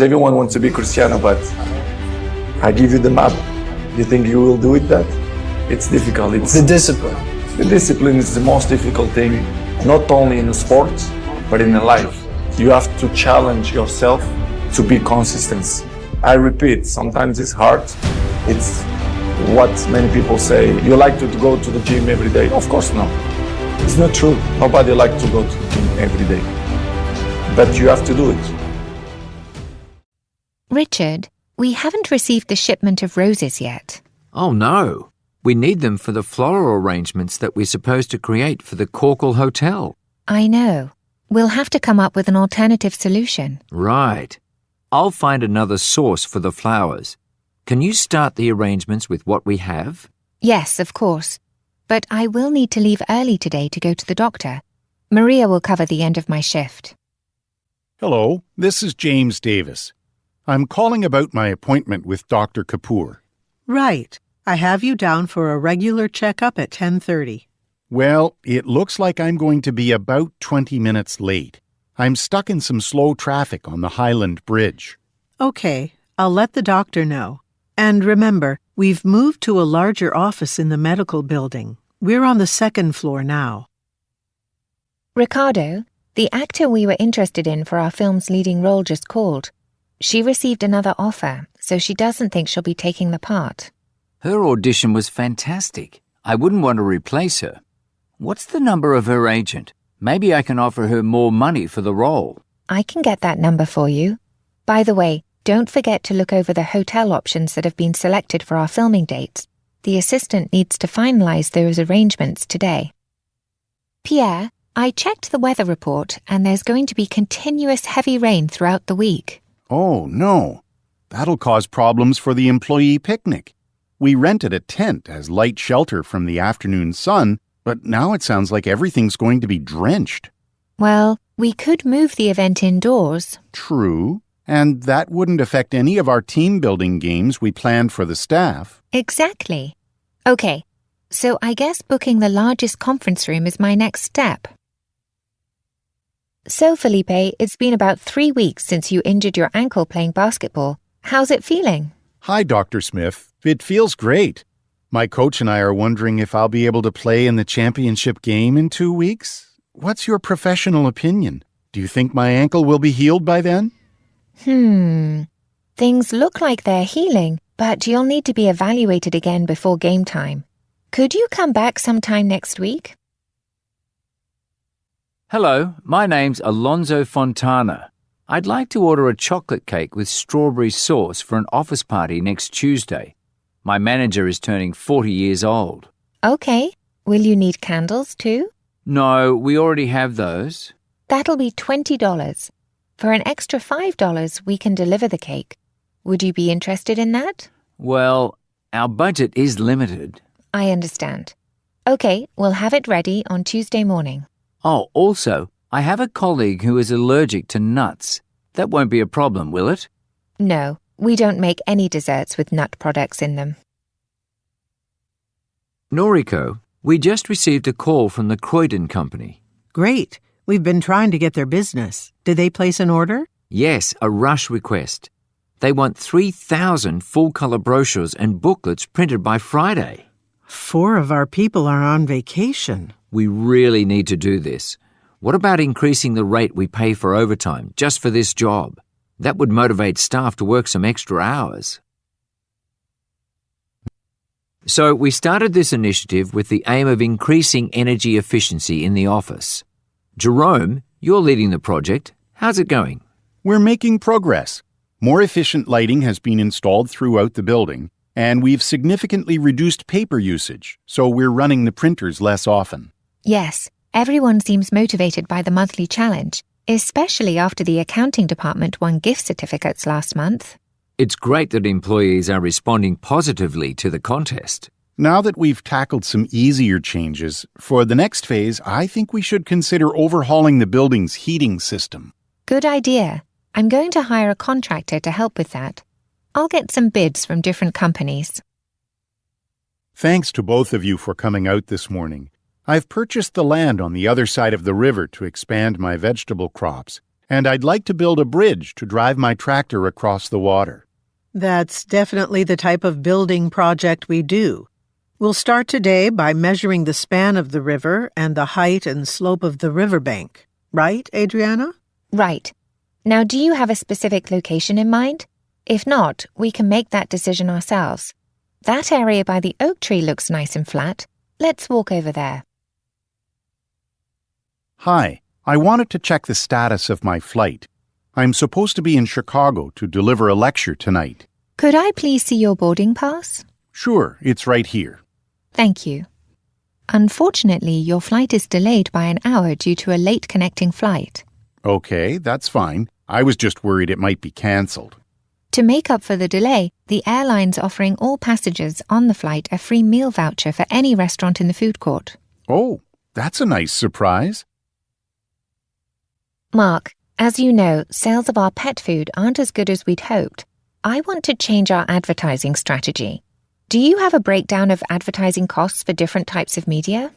Everyone wants to be Cristiano, but I give you the map. You think you will do it that? It's difficult. It's The discipline. the discipline is the most difficult thing, not only in sports, but in life. You have to challenge yourself to be consistent. I repeat, sometimes it's hard. It's what many people say. You like to go to the gym every day? Of course not. It's not true. Nobody likes to go to the gym every day. But you have to do it. Richard, we haven't received the shipment of roses yet. Oh no, we need them for the floral arrangements that we're supposed to create for the Corkle Hotel. I know. We'll have to come up with an alternative solution. Right. I'll find another source for the flowers. Can you start the arrangements with what we have? Yes, of course. But I will need to leave early today to go to the doctor. Maria will cover the end of my shift. Hello, this is James Davis. I'm calling about my appointment with Dr. Kapoor. Right. I have you down for a regular checkup at 10:30. Well, it looks like I'm going to be about 20 minutes late. I'm stuck in some slow traffic on the Highland Bridge. Okay, I'll let the doctor know. And remember, we've moved to a larger office in the medical building. We're on the second floor now. Ricardo, the actor we were interested in for our film's leading role just called. She received another offer, so she doesn't think she'll be taking the part. Her audition was fantastic. I wouldn't want to replace her. What's the number of her agent? Maybe I can offer her more money for the role. I can get that number for you. By the way, don't forget to look over the hotel options that have been selected for our filming dates. The assistant needs to finalize those arrangements today. Pierre, I checked the weather report and there's going to be continuous heavy rain throughout the week. Oh, no. That'll cause problems for the employee picnic. We rented a tent as light shelter from the afternoon sun, but now it sounds like everything's going to be drenched. Well, we could move the event indoors. True. And that wouldn't affect any of our team-building games we planned for the staff. Exactly. Okay, so I guess booking the largest conference room is my next step. So, Felipe, it's been about 3 weeks since you injured your ankle playing basketball. How's it feeling? Hi, Dr. Smith. It feels great. My coach and I are wondering if I'll be able to play in the championship game in 2 weeks. What's your professional opinion? Do you think my ankle will be healed by then? Things look like they're healing, but you'll need to be evaluated again before game time. Could you come back sometime next week? Hello, my name's Alonso Fontana. I'd like to order a chocolate cake with strawberry sauce for an office party next Tuesday. My manager is turning 40 years old. Okay. Will you need candles too? No, we already have those. That'll be $20. For an extra $5, we can deliver the cake. Would you be interested in that? Well, our budget is limited. I understand. Okay, we'll have it ready on Tuesday morning. Oh, also, I have a colleague who is allergic to nuts. That won't be a problem, will it? No, we don't make any desserts with nut products in them. Noriko, we just received a call from the Croydon Company. Great. We've been trying to get their business. Did they place an order? Yes, a rush request. They want 3,000 full-color brochures and booklets printed by Friday. 4 of our people are on vacation. We really need to do this. What about increasing the rate we pay for overtime just for this job? That would motivate staff to work some extra hours. So we started this initiative with the aim of increasing energy efficiency in the office. Jerome, you're leading the project. How's it going? We're making progress. More efficient lighting has been installed throughout the building, and we've significantly reduced paper usage, so we're running the printers less often. Yes, everyone seems motivated by the monthly challenge, especially after the accounting department won gift certificates last month. It's great that employees are responding positively to the contest. Now that we've tackled some easier changes, for the next phase, I think we should consider overhauling the building's heating system. Good idea. I'm going to hire a contractor to help with that. I'll get some bids from different companies. Thanks to both of you for coming out this morning. I've purchased the land on the other side of the river to expand my vegetable crops, and I'd like to build a bridge to drive my tractor across the water. That's definitely the type of building project we do. We'll start today by measuring the span of the river and the height and slope of the riverbank. Right, Adriana? Right. Now, do you have a specific location in mind? If not, we can make that decision ourselves. That area by the oak tree looks nice and flat. Let's walk over there. Hi, I wanted to check the status of my flight. I'm supposed to be in Chicago to deliver a lecture tonight. Could I please see your boarding pass? Sure, it's right here. Thank you. Unfortunately, your flight is delayed by an hour due to a late connecting flight. Okay, that's fine. I was just worried it might be cancelled. To make up for the delay, the airline's offering all passengers on the flight a free meal voucher for any restaurant in the food court. Oh, that's a nice surprise. Mark, as you know, sales of our pet food aren't as good as we'd hoped. I want to change our advertising strategy. Do you have a breakdown of advertising costs for different types of media?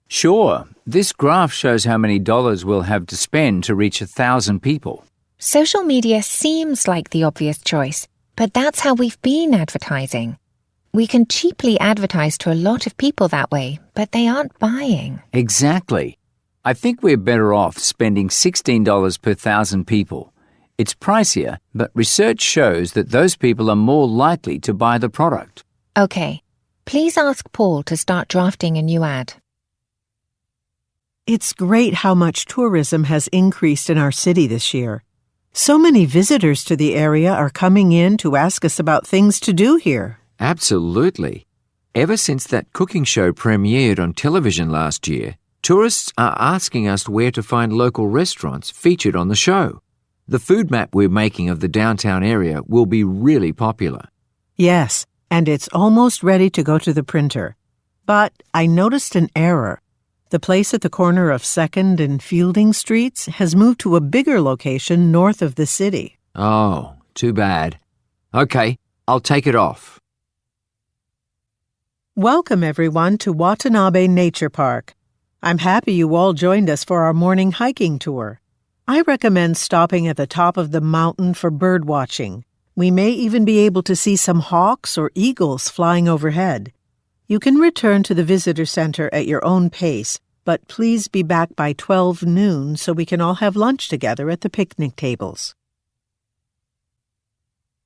Sure, this graph shows how many dollars we'll have to spend to reach 1,000 people. Social media seems like the obvious choice, but that's how we've been advertising. We can cheaply advertise to a lot of people that way, but they aren't buying. Exactly. I think we're better off spending $16 per 1,000 people. It's pricier, but research shows that those people are more likely to buy the product. Okay, please ask Paul to start drafting a new ad. It's great how much tourism has increased in our city this year. So many visitors to the area are coming in to ask us about things to do here. Absolutely. Ever since that cooking show premiered on television last year, tourists are asking us where to find local restaurants featured on the show. The food map we're making of the downtown area will be really popular. Yes, and it's almost ready to go to the printer. But I noticed an error. The place at the corner of 2nd and Fielding Streets has moved to a bigger location north of the city. Oh, too bad. Okay, I'll take it off. Welcome, everyone, to Watanabe Nature Park. I'm happy you all joined us for our morning hiking tour. I recommend stopping at the top of the mountain for bird watching. We may even be able to see some hawks or eagles flying overhead. You can return to the visitor center at your own pace, but please be back by 12 noon so we can all have lunch together at the picnic tables.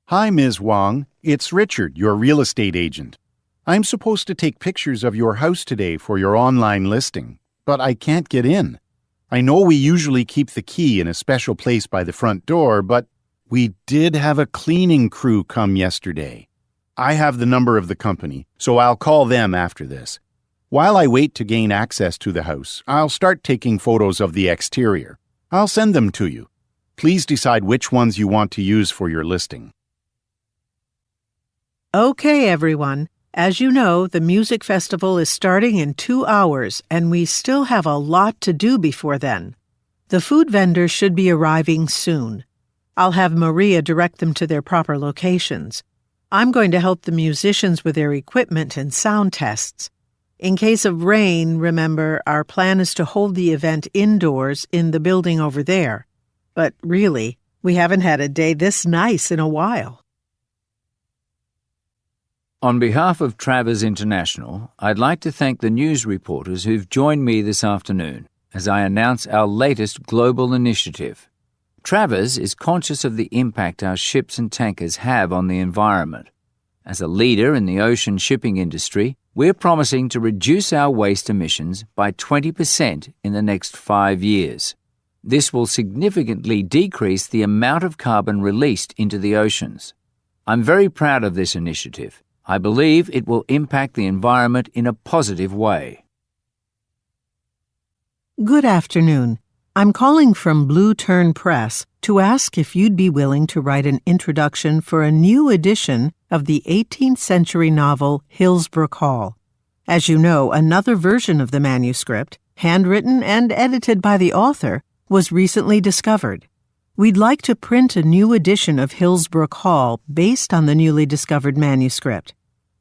Hi, Ms. Wong. It's Richard, your real estate agent. I'm supposed to take pictures of your house today for your online listing, but I can't get in. I know we usually keep the key in a special place by the front door, but we did have a cleaning crew come yesterday. I have the number of the company, so I'll call them after this. While I wait to gain access to the house, I'll start taking photos of the exterior. I'll send them to you. Please decide which ones you want to use for your listing. Okay, everyone. As you know, the music festival is starting in 2 hours, and we still have a lot to do before then. The food vendors should be arriving soon. I'll have Maria direct them to their proper locations. I'm going to help the musicians with their equipment and sound tests. In case of rain, remember, our plan is to hold the event indoors in the building over there. But really, we haven't had a day this nice in a while. On behalf of Travers International, I'd like to thank the news reporters who've joined me this afternoon as I announce our latest global initiative. Travers is conscious of the impact our ships and tankers have on the environment. As a leader in the ocean shipping industry, we're promising to reduce our waste emissions by 20% in the next 5 years. This will significantly decrease the amount of carbon released into the oceans. I'm very proud of this initiative. I believe it will impact the environment in a positive way. Good afternoon. I'm calling from Blue Turn Press to ask if you'd be willing to write an introduction for a new edition of the 18th century novel Hillsborough Hall. As you know, another version of the manuscript, handwritten and edited by the author, was recently discovered. We'd like to print a new edition of Hillsborough Hall based on the newly discovered manuscript.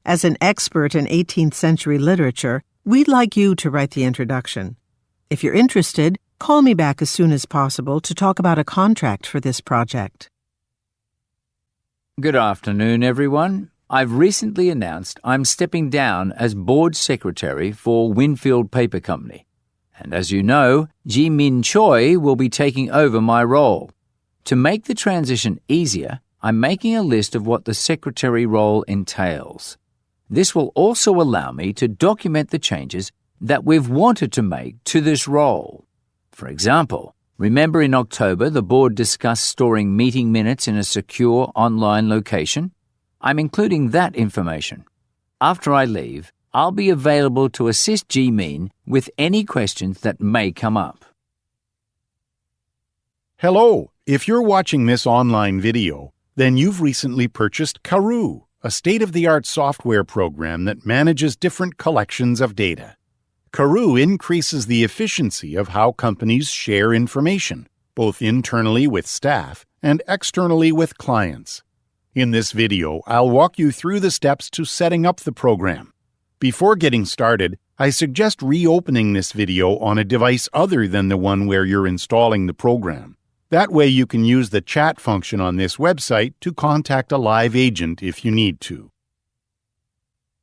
As an expert in 18th century literature, we'd like you to write the introduction. If you're interested, Call me back as soon as possible to talk about a contract for this project. Good afternoon, everyone. I've recently announced I'm stepping down as board secretary for Winfield Paper Company. And as you know, Ji-Min Choi will be taking over my role. To make the transition easier, I'm making a list of what the secretary role entails. This will also allow me to document the changes that we've wanted to make to this role. For example, remember in October the board discussed storing meeting minutes in a secure online location? I'm including that information. After I leave, I'll be available to assist Ji-Min with any questions that may come up. Hello! If you're watching this online video, then you've recently purchased Karoo, a state-of-the-art software program that manages different collections of data. Karoo increases the efficiency of how companies share information, both internally with staff and externally with clients. In this video, I'll walk you through the steps to setting up the program. Before getting started, I suggest reopening this video on a device other than the one where you're installing the program. That way you can use the chat function on this website to contact a live agent if you need to.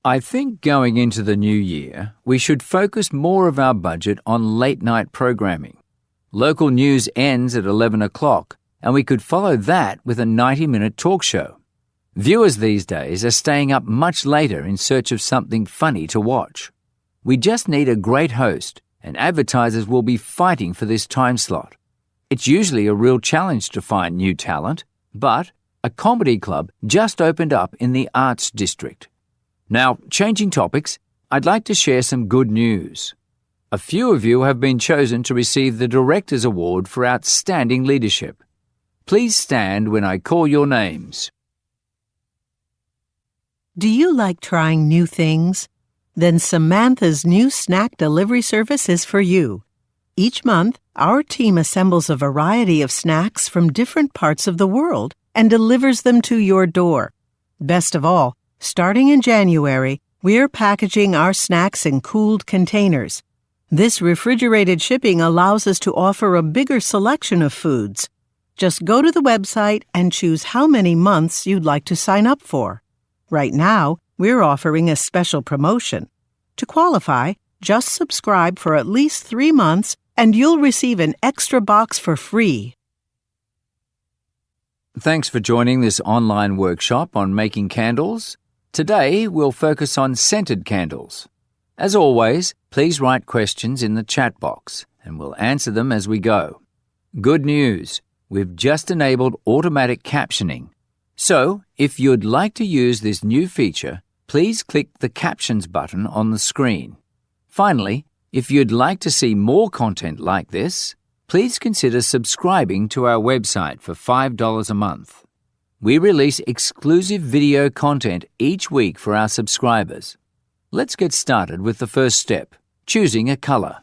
I think going into the new year, we should focus more of our budget on late-night programming. Local news ends at 11 o'clock, and we could follow that with a 90-minute talk show. Viewers these days are staying up much later in search of something funny to watch. We just need a great host, and advertisers will be fighting for this time slot. It's usually a real challenge to find new talent, but a comedy club just opened up in the Arts District. Now, changing topics, I'd like to share some good news. A few of you have been chosen to receive the Directors Award for Outstanding Leadership. Please stand when I call your names. Do you like trying new things? Then Samantha's new snack delivery service is for you. Each month, our team assembles a variety of snacks from different parts of the world and delivers them to your door. Best of all, starting in January, we're packaging our snacks in cooled containers. This refrigerated shipping allows us to offer a bigger selection of foods. Just go to the website and choose how many months you'd like to sign up for. Right now, we're offering a special promotion. To qualify, just subscribe for at least 3 months and you'll receive an extra box for free. Thanks for joining this online workshop on making candles. Today, we'll focus on scented candles. As always, please write questions in the chat box, and we'll answer them as we go. Good news, we've just enabled automatic captioning. So, if you'd like to use this new feature, please click the Captions button on the screen. Finally, if you'd like to see more content like this, please consider subscribing to our website for $5 a month. We release exclusive video content each week for our subscribers. Let's get started with the first step, choosing a color.